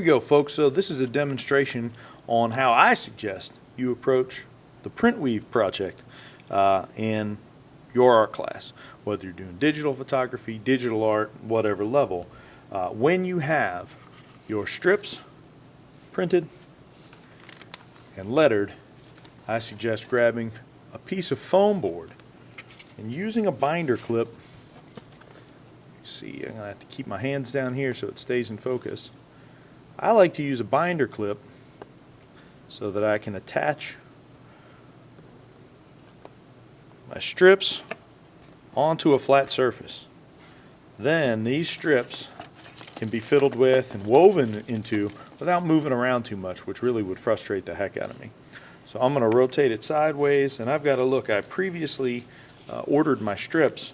Here we go, folks. So this is a demonstration on how I suggest you approach the print weave project in your art class, whether you're doing digital photography, digital art, whatever level. When you have your strips printed and lettered, I suggest grabbing a piece of foam board and using a binder clip. See, I'm going to have to keep my hands down here so it stays in focus. I like to use a binder clip so that I can attach my strips onto a flat surface. Then these strips can be fiddled with and woven into without moving around too much, which really would frustrate the heck out of me. So I'm going to rotate it sideways, and I've got to look. I previously ordered my strips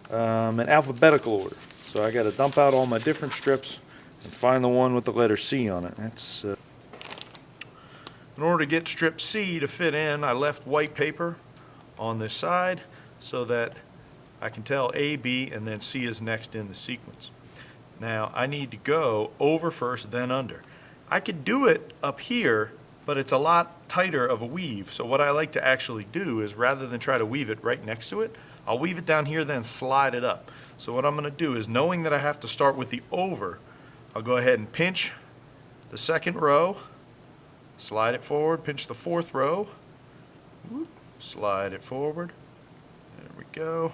in alphabetical order. So I got to dump out all my different strips and find the one with the letter C on it. That's in order to get strip C to fit in, I left white paper on this side so that I can tell A, B, and then C is next in the sequence. Now I need to go over first, then under. I could do it up here, but it's a lot tighter of a weave. So what I like to actually do is, rather than try to weave it right next to it, I'll weave it down here, then slide it up. So what I'm going to do is, knowing that I have to start with the over, I'll go ahead and pinch the second row, slide it forward, pinch the fourth row, whoop, slide it forward, there we go,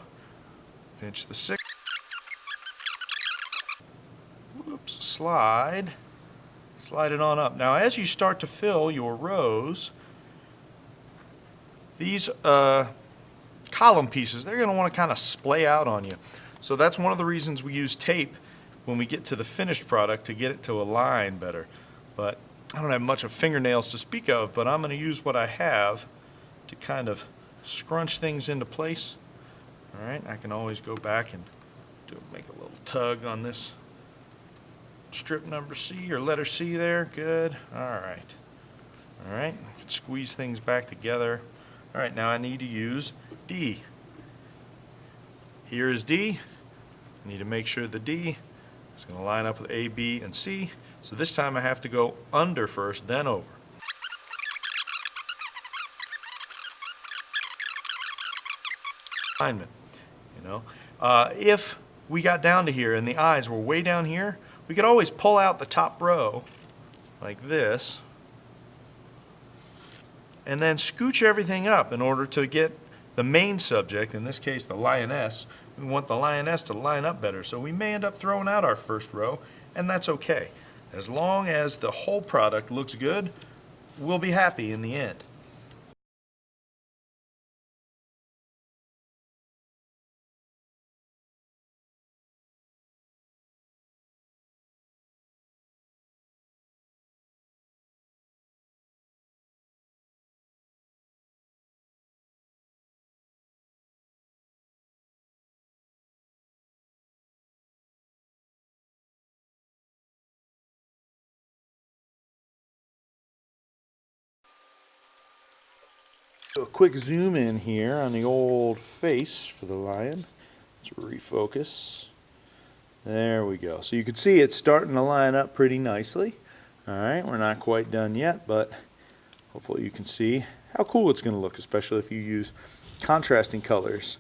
pinch the sixth, whoops, slide it on up. Now as you start to fill your rows, these column pieces, they're going to want to kind of splay out on you. So that's one of the reasons we use tape when we get to the finished product, to get it to align better. But I don't have much of fingernails to speak of, but I'm going to use what I have to kind of scrunch things into place. All right, I can always go back and make a little tug on this strip number C or letter C there. Good. All right. All right, I can squeeze things back together. All right, now I need to use D. Here is D. I need to make sure the D is going to line up with A, B, and C. So this time I have to go under first, then over. Alignment, you know. If we got down to here and the eyes were way down here, we could always pull out the top row like this and then scooch everything up in order to get the main subject, in this case the lioness. We want the lioness to line up better, so we may end up throwing out our first row, and that's okay. As long as the whole product looks good, we'll be happy in the end. So a quick zoom in here on the old face for the lion. Let's refocus. There we go. So you can see it's starting to line up pretty nicely. All right, we're not quite done yet, but hopefully you can see how cool it's going to look, especially if you use contrasting colors